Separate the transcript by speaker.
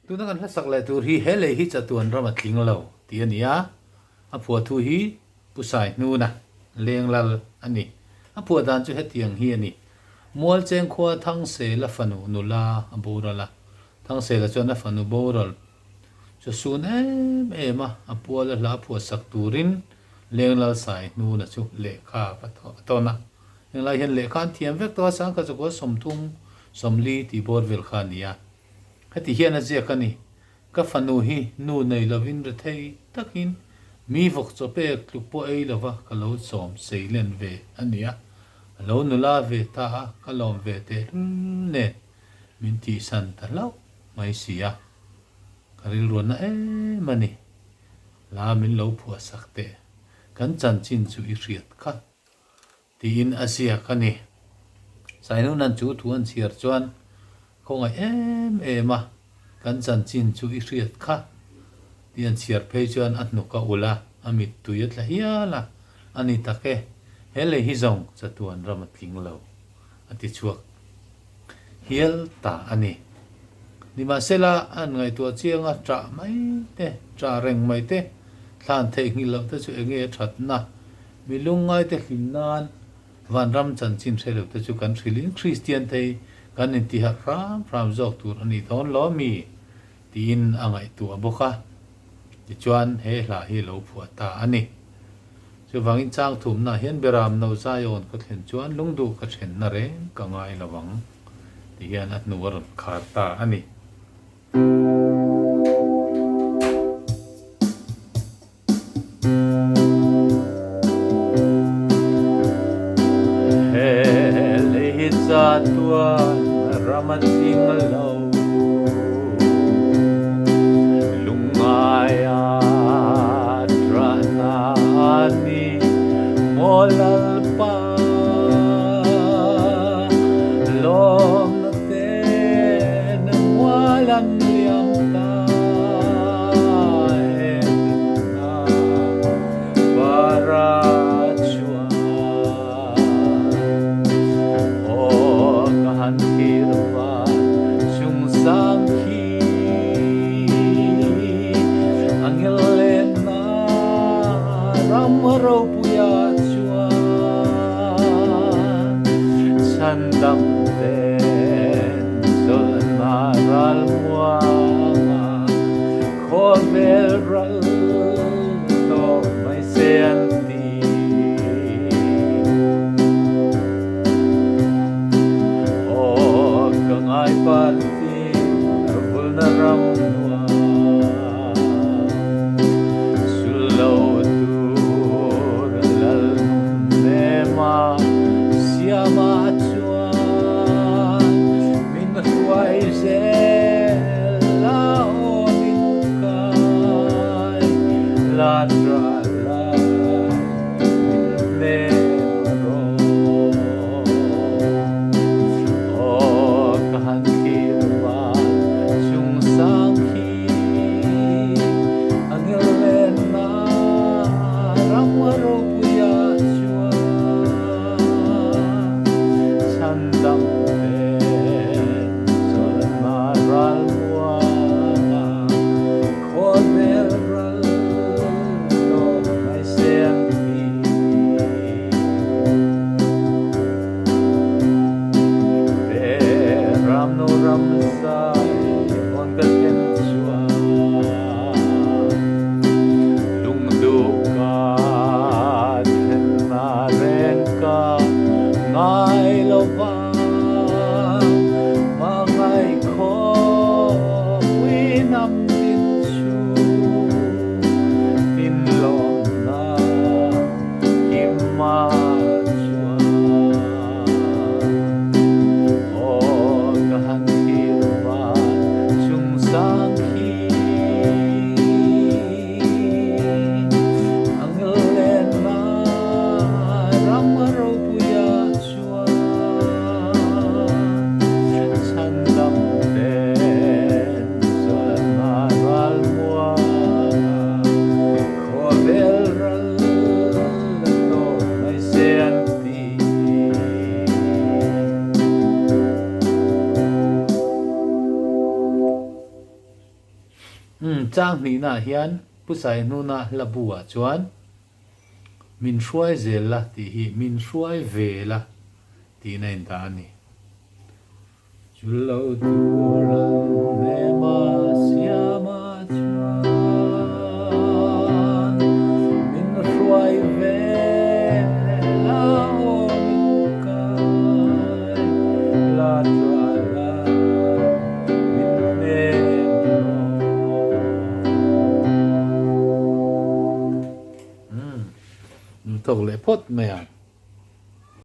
Speaker 1: tu na kan sak le tur hi hele hi chatuan rama tling lo ti ania a phua thu hi pusai nu na leng lal ani a phua dan chu hetiang hi ani mual cheng khwa thang se la fanu nula aburala thang se la chona fanu boral chu sun ema a puala la phua sak turin leng lal sai nu na chu le kha to na eng lai hen le khan thiam vek to sang ka chu ko somthum somli ti bor vel khania heti hian a je kani ka fanu hi nu nei lovin re thei takin mi vok cho pe tlu po ei lova ka lo som seilen ve ania lo nula ve ta ka lom ve te ne min ti san ta lo mai sia karil ron na mani la min lo phua sakte kan chan chin chu I riat kha ti in asia kani sainu nan chu thuan chiar chuan khongai ema kan chan chin chu I riat kha tian chiar phei chuan a hnuka ula amit tuyat la hiala ani take hele hi zong chatuan ramatling lo ati chuak hial ta ani nima sela an ngai tua chianga tra mai te tra reng mai te thlan thei ngi lo te chu enge that na milungai te hlimnan van ram chan chin thelo te chu kan thrilin christian thei kan in ti ha ram jok tur ani thon lo mi tin angai tu aboka ti chuan he hla hi lo phua ta ani chu wangin chang thum na hian beram no zayon ka thlen chuan lungdu ka then na re ka ngai lawang ti hian at nuwar khar ta ani hele za tua ramating lo lungaya tranani molal pa lom na te na walang liam ta na para chua o kahan kirwa sung sang hi angel na ramaro puya chua sandam den sol maral muanga khovel ral to mai senti o kangai parti vulneram sulo tur lal nema siama chuan min huai zela o min kai la tra la ne ro o kan kirwa chung sang hi chang ni na hian pusai nu na labua chuan min hruai zel la ti hi min hruai ve la ti na in ta ni chulo tu la ne ma siama chuan min hruai ve la o min kai la tra la min ne nu tok le pot me